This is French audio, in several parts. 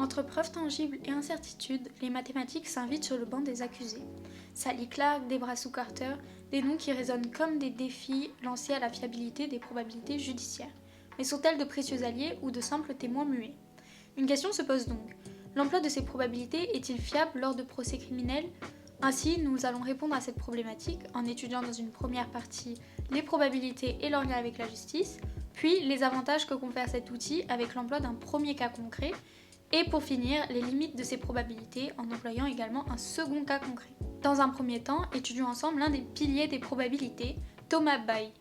Entre preuves tangibles et incertitudes, les mathématiques s'invitent sur le banc des accusés. Sally Clark, Debra Sue Carter, des noms qui résonnent comme des défis lancés à la fiabilité des probabilités judiciaires. Mais sont-elles de précieux alliés ou de simples témoins muets? Une question se pose donc. L'emploi de ces probabilités est-il fiable lors de procès criminels? Ainsi, nous allons répondre à cette problématique en étudiant dans une première partie les probabilités et leur lien avec la justice, puis les avantages que confère cet outil avec l'emploi d'un premier cas concret, et pour finir, les limites de ces probabilités en employant également un second cas concret. Dans un premier temps, étudions ensemble l'un des piliers des probabilités, Thomas Bayes.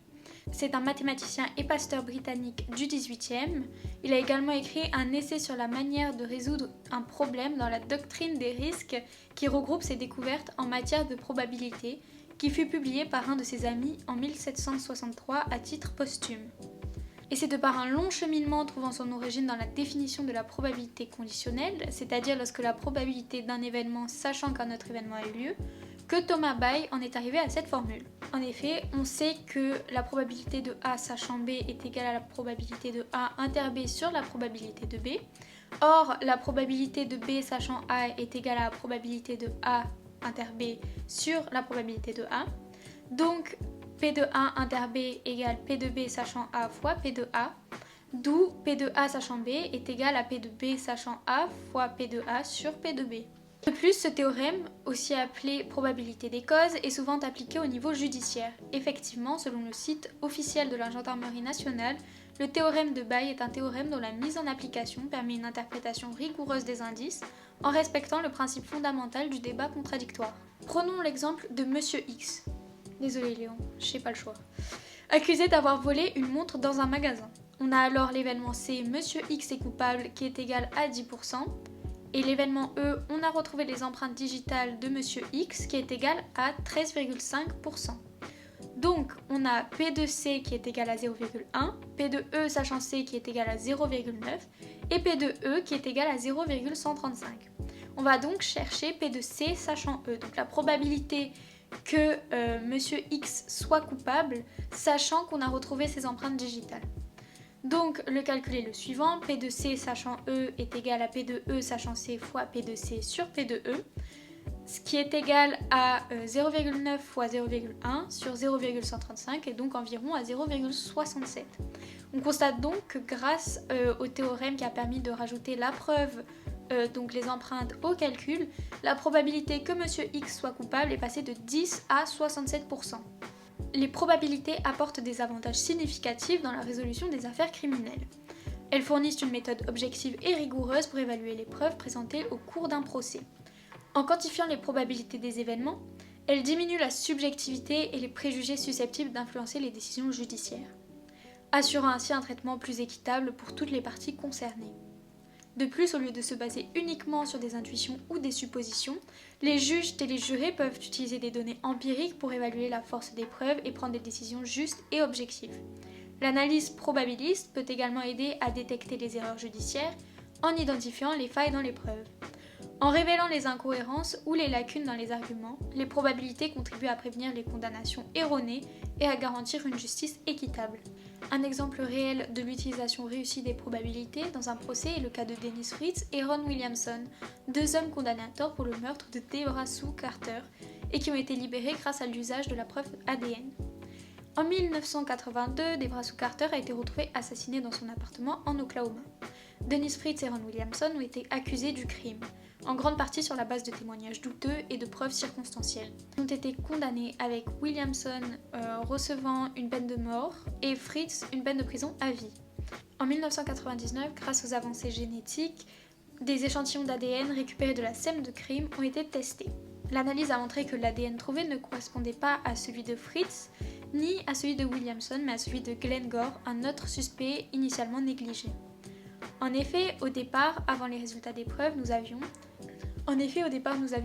C'est un mathématicien et pasteur britannique du XVIIIe. Il a également écrit un essai sur la manière de résoudre un problème dans la doctrine des risques qui regroupe ses découvertes en matière de probabilité, qui fut publié par un de ses amis en 1763 à titre posthume. Et c'est de par un long cheminement trouvant son origine dans la définition de la probabilité conditionnelle, c'est-à-dire lorsque la probabilité d'un événement sachant qu'un autre événement a eu lieu, que Thomas Bayes en est arrivé à cette formule. En effet, on sait que la probabilité de A sachant B est égale à la probabilité de A inter B sur la probabilité de B. Or, la probabilité de B sachant A est égale à la probabilité de A inter B sur la probabilité de A. Donc, P de A inter B égale P de B sachant A fois P de A, d'où P de A sachant B est égal à P de B sachant A fois P de A sur P de B. De plus, ce théorème, aussi appelé probabilité des causes, est souvent appliqué au niveau judiciaire. Effectivement, selon le site officiel de la Gendarmerie nationale, le théorème de Bayes est un théorème dont la mise en application permet une interprétation rigoureuse des indices en respectant le principe fondamental du débat contradictoire. Prenons l'exemple de Monsieur X. Désolé Léon, j'ai pas le choix. Accusé d'avoir volé une montre dans un magasin. On a alors l'événement C, Monsieur X est coupable, qui est égal à 10%. Et l'événement E, on a retrouvé les empreintes digitales de Monsieur X, qui est égal à 13,5%. Donc, on a P de C qui est égal à 0,1, P de E sachant C qui est égal à 0,9, et P de E qui est égal à 0,135. On va donc chercher P de C sachant E, donc la probabilité que Monsieur X soit coupable, sachant qu'on a retrouvé ses empreintes digitales. Donc le calcul est le suivant, P de C sachant E est égal à P de E sachant C fois P de C sur P de E, ce qui est égal à 0,9 fois 0,1 sur 0,135 et donc environ à 0,67. On constate donc que grâce au théorème qui a permis de rajouter la preuve, donc les empreintes au calcul, la probabilité que Monsieur X soit coupable est passée de 10 à 67%. Les probabilités apportent des avantages significatifs dans la résolution des affaires criminelles. Elles fournissent une méthode objective et rigoureuse pour évaluer les preuves présentées au cours d'un procès. En quantifiant les probabilités des événements, elles diminuent la subjectivité et les préjugés susceptibles d'influencer les décisions judiciaires, assurant ainsi un traitement plus équitable pour toutes les parties concernées. De plus, au lieu de se baser uniquement sur des intuitions ou des suppositions, les juges et les jurés peuvent utiliser des données empiriques pour évaluer la force des preuves et prendre des décisions justes et objectives. L'analyse probabiliste peut également aider à détecter les erreurs judiciaires en identifiant les failles dans les preuves. En révélant les incohérences ou les lacunes dans les arguments, les probabilités contribuent à prévenir les condamnations erronées et à garantir une justice équitable. Un exemple réel de l'utilisation réussie des probabilités dans un procès est le cas de Dennis Fritz et Ron Williamson, deux hommes condamnés à tort pour le meurtre de Debra Sue Carter et qui ont été libérés grâce à l'usage de la preuve ADN. En 1982, Debra Sue Carter a été retrouvée assassinée dans son appartement en Oklahoma. Dennis Fritz et Ron Williamson ont été accusés du crime, en grande partie sur la base de témoignages douteux et de preuves circonstancielles. Ils ont été condamnés avec Williamson recevant une peine de mort et Fritz une peine de prison à vie. En 1999, grâce aux avancées génétiques, des échantillons d'ADN récupérés de la scène de crime ont été testés. L'analyse a montré que l'ADN trouvé ne correspondait pas à celui de Fritz, ni à celui de Williamson, mais à celui de Glenn Gore, un autre suspect initialement négligé. En effet, au départ, avant les résultats des preuves, nous avions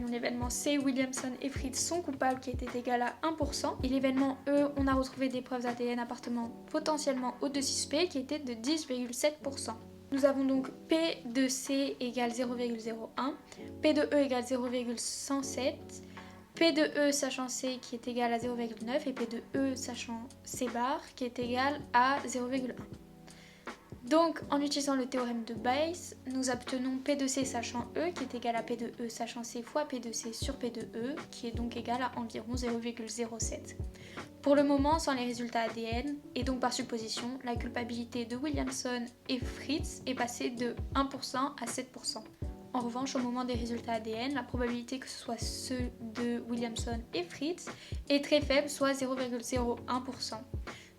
l'événement C, Williamson et Fritz sont coupables qui était égal à 1%, et l'événement E, on a retrouvé des preuves ADN appartenant potentiellement aux deux suspects qui étaient de 10,7%. Nous avons donc P de C égale 0,01, P de E égale 0,107, P de E sachant C qui est égal à 0,9 et P de E sachant C bar qui est égal à 0,1. Donc, en utilisant le théorème de Bayes, nous obtenons P de C sachant E qui est égal à P de E sachant C fois P de C sur P de E qui est donc égal à environ 0,07. Pour le moment, sans les résultats ADN, et donc par supposition, la culpabilité de Williamson et Fritz est passée de 1% à 7%. En revanche, au moment des résultats ADN, la probabilité que ce soit ceux de Williamson et Fritz est très faible, soit 0,01%.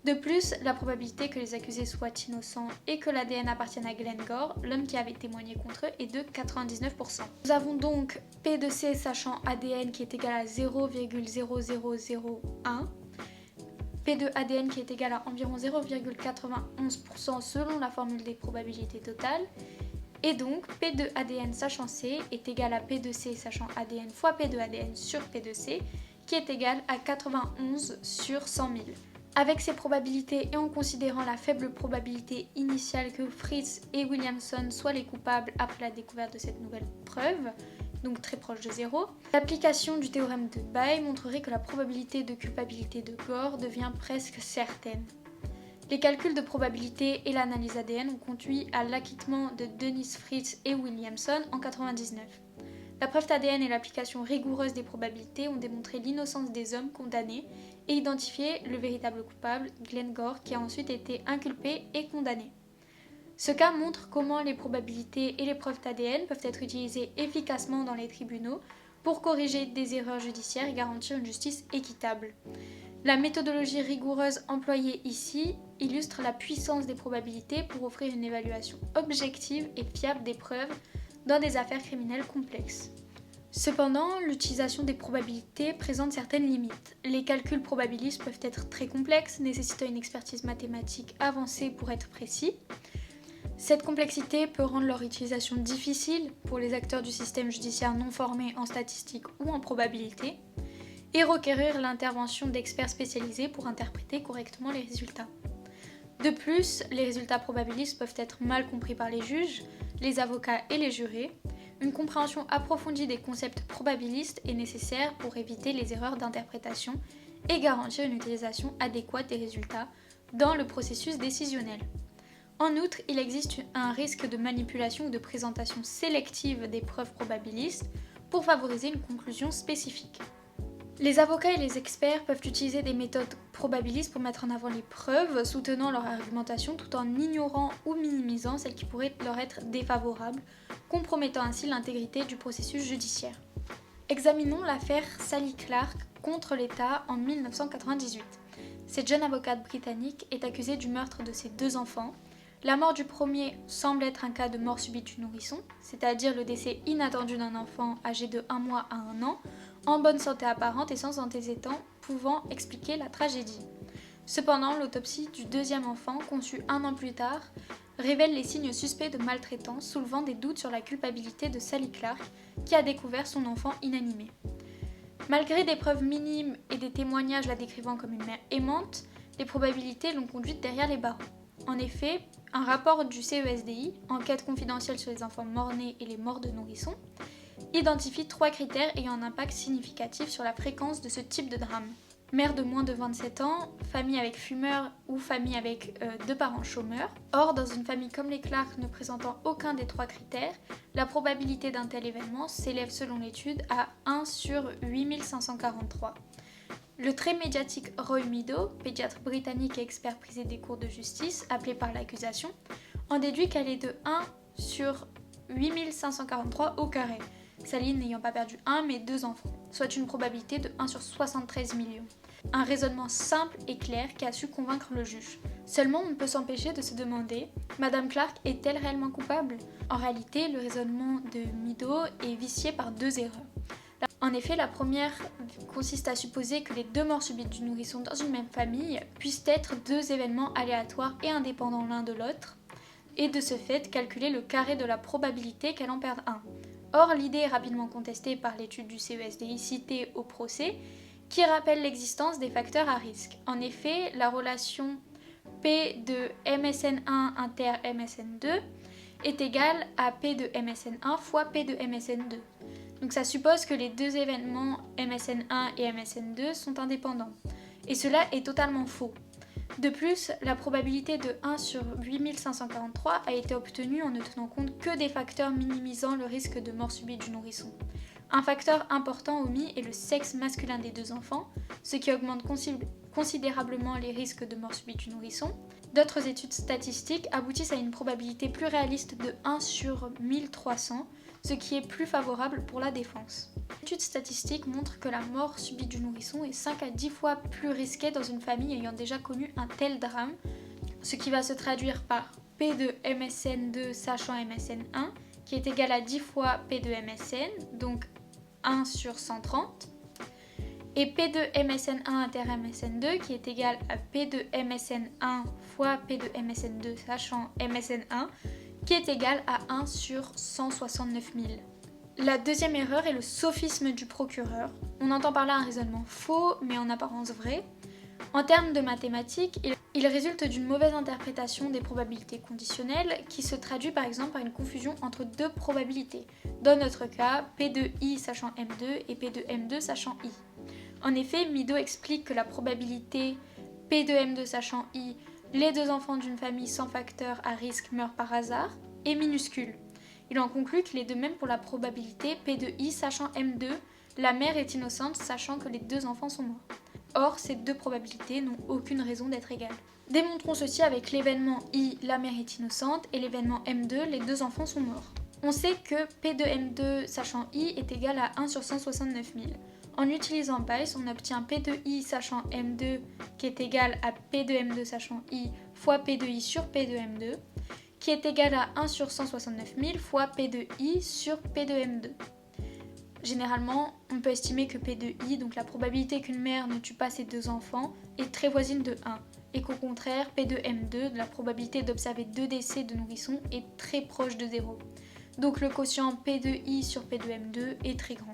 De plus, la probabilité que les accusés soient innocents et que l'ADN appartienne à Glenn Gore, l'homme qui avait témoigné contre eux, est de 99%. Nous avons donc P de C sachant ADN qui est égal à 0,0001, P de ADN qui est égal à environ 0,91% selon la formule des probabilités totales, et donc P de ADN sachant C est égal à P de C sachant ADN fois P de ADN sur P de C qui est égal à 91 sur 100 000. Avec ces probabilités et en considérant la faible probabilité initiale que Fritz et Williamson soient les coupables après la découverte de cette nouvelle preuve, donc très proche de zéro, l'application du théorème de Bayes montrerait que la probabilité de culpabilité de Gore devient presque certaine. Les calculs de probabilité et l'analyse ADN ont conduit à l'acquittement de Dennis Fritz et Williamson en 1999. La preuve ADN et l'application rigoureuse des probabilités ont démontré l'innocence des hommes condamnés et identifié le véritable coupable, Glenn Gore, qui a ensuite été inculpé et condamné. Ce cas montre comment les probabilités et les preuves ADN peuvent être utilisées efficacement dans les tribunaux pour corriger des erreurs judiciaires et garantir une justice équitable. La méthodologie rigoureuse employée ici illustre la puissance des probabilités pour offrir une évaluation objective et fiable des preuves dans des affaires criminelles complexes. Cependant, l'utilisation des probabilités présente certaines limites. Les calculs probabilistes peuvent être très complexes, nécessitant une expertise mathématique avancée pour être précis. Cette complexité peut rendre leur utilisation difficile pour les acteurs du système judiciaire non formés en statistique ou en probabilité, et requérir l'intervention d'experts spécialisés pour interpréter correctement les résultats. De plus, les résultats probabilistes peuvent être mal compris par les juges, les avocats et les jurés. Une compréhension approfondie des concepts probabilistes est nécessaire pour éviter les erreurs d'interprétation et garantir une utilisation adéquate des résultats dans le processus décisionnel. En outre, il existe un risque de manipulation ou de présentation sélective des preuves probabilistes pour favoriser une conclusion spécifique. Les avocats et les experts peuvent utiliser des méthodes probabilistes pour mettre en avant les preuves soutenant leur argumentation tout en ignorant ou minimisant celles qui pourraient leur être défavorables, compromettant ainsi l'intégrité du processus judiciaire. Examinons l'affaire Sally Clark contre l'État en 1998. Cette jeune avocate britannique est accusée du meurtre de ses 2 enfants. La mort du premier semble être un cas de mort subite du nourrisson, c'est-à-dire le décès inattendu d'un enfant âgé de 1 mois à 1 an, en bonne santé apparente et sans antécédents, pouvant expliquer la tragédie. Cependant, l'autopsie du 2e enfant, conçu 1 an plus tard, révèle les signes suspects de maltraitance, soulevant des doutes sur la culpabilité de Sally Clark, qui a découvert son enfant inanimé. Malgré des preuves minimes et des témoignages la décrivant comme une mère aimante, les probabilités l'ont conduite derrière les barreaux. En effet, un rapport du CESDI, enquête confidentielle sur les enfants morts-nés et les morts de nourrissons, identifie 3 critères ayant un impact significatif sur la fréquence de ce type de drame. Mère de moins de 27 ans, famille avec fumeur ou famille avec 2 parents chômeurs. Or, dans une famille comme les Clark ne présentant aucun des 3 critères, la probabilité d'un tel événement s'élève selon l'étude à 1 sur 8543. Le très médiatique Roy Meadow, pédiatre britannique et expert prisé des cours de justice, appelé par l'accusation, en déduit qu'elle est de 1 sur 8543 au carré, Sally n'ayant pas perdu 1 mais 2 enfants, soit une probabilité de 1 sur 73 millions. Un raisonnement simple et clair qui a su convaincre le juge. Seulement, on ne peut s'empêcher de se demander, Madame Clark est-elle réellement coupable ? En réalité, le raisonnement de Meadow est vicié par 2 erreurs. En effet, la première consiste à supposer que les 2 morts subites du nourrisson dans une même famille puissent être 2 événements aléatoires et indépendants l'un de l'autre, et de ce fait calculer le carré de la probabilité qu'elle en perde 1. Or, l'idée est rapidement contestée par l'étude du CESDI citée au procès, qui rappelle l'existence des facteurs à risque. En effet, la relation P de MSN1 inter MSN2 est égale à P de MSN1 fois P de MSN2. Donc ça suppose que les 2 événements MSN1 et MSN2 sont indépendants. Et cela est totalement faux. De plus, la probabilité de 1 sur 8543 a été obtenue en ne tenant compte que des facteurs minimisant le risque de mort subite du nourrisson. Un facteur important omis est le sexe masculin des deux enfants, ce qui augmente considérablement les risques de mort subite du nourrisson. D'autres études statistiques aboutissent à une probabilité plus réaliste de 1 sur 1300, ce qui est plus favorable pour la défense. L'étude statistique montre que la mort subite du nourrisson est 5 à 10 fois plus risquée dans une famille ayant déjà connu un tel drame, ce qui va se traduire par P de MSN2 sachant MSN1, qui est égal à 10 fois P de MSN, donc 1 sur 130, et P de MSN1 inter MSN2, qui est égal à P de MSN1 fois P de MSN2 sachant MSN1, qui est égal à 1 sur 169 000. La deuxième erreur est le sophisme du procureur. On entend par là un raisonnement faux, mais en apparence vrai. En termes de mathématiques, il résulte d'une mauvaise interprétation des probabilités conditionnelles qui se traduit par exemple par une confusion entre deux probabilités. Dans notre cas, P de I sachant M2 et P de M2 sachant I. En effet, Mido explique que la probabilité P de M2 sachant I, les deux enfants d'une famille sans facteur à risque meurent par hasard, est minuscule. Il en conclut qu'il est de même pour la probabilité P de I sachant M2, la mère est innocente sachant que les deux enfants sont morts. Or, ces deux probabilités n'ont aucune raison d'être égales. Démontrons ceci avec l'événement I, la mère est innocente, et l'événement M2, les deux enfants sont morts. On sait que P de M2 sachant I est égal à 1 sur 169 000. En utilisant Bayes, on obtient P de I sachant M2 qui est égal à P de M2 sachant I fois P de I sur P de M2, qui est égal à 1 sur 169 000 fois P de I sur P de M2. Généralement, on peut estimer que P de I, donc la probabilité qu'une mère ne tue pas ses deux enfants, est très voisine de 1, et qu'au contraire, P de M2, la probabilité d'observer deux décès de nourrissons, est très proche de 0. Donc le quotient P de I sur P de M2 est très grand.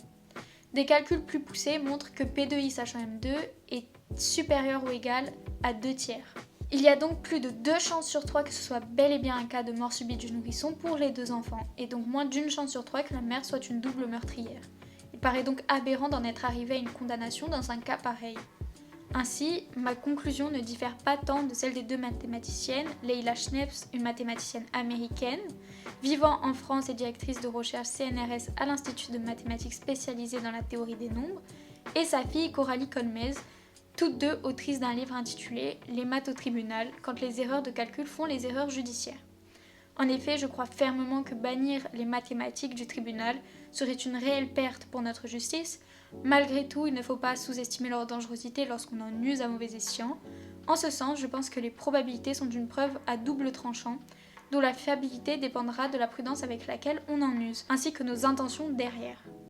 Des calculs plus poussés montrent que P de I sachant M2 est supérieur ou égal à 2 tiers. Il y a donc plus de 2 chances sur 3 que ce soit bel et bien un cas de mort subite du nourrisson pour les deux enfants, et donc moins d'une chance sur 3 que la mère soit une double meurtrière. Il paraît donc aberrant d'en être arrivé à une condamnation dans un cas pareil. Ainsi, ma conclusion ne diffère pas tant de celle des deux mathématiciennes, Leila Schneps, une mathématicienne américaine, vivant en France et directrice de recherche CNRS à l'Institut de mathématiques spécialisé dans la théorie des nombres, et sa fille Coralie Colmez, toutes deux autrices d'un livre intitulé « Les maths au tribunal, quand les erreurs de calcul font les erreurs judiciaires ». En effet, je crois fermement que bannir les mathématiques du tribunal serait une réelle perte pour notre justice. Malgré tout, il ne faut pas sous-estimer leur dangerosité lorsqu'on en use à mauvais escient. En ce sens, je pense que les probabilités sont une preuve à double tranchant, dont la fiabilité dépendra de la prudence avec laquelle on en use, ainsi que nos intentions derrière.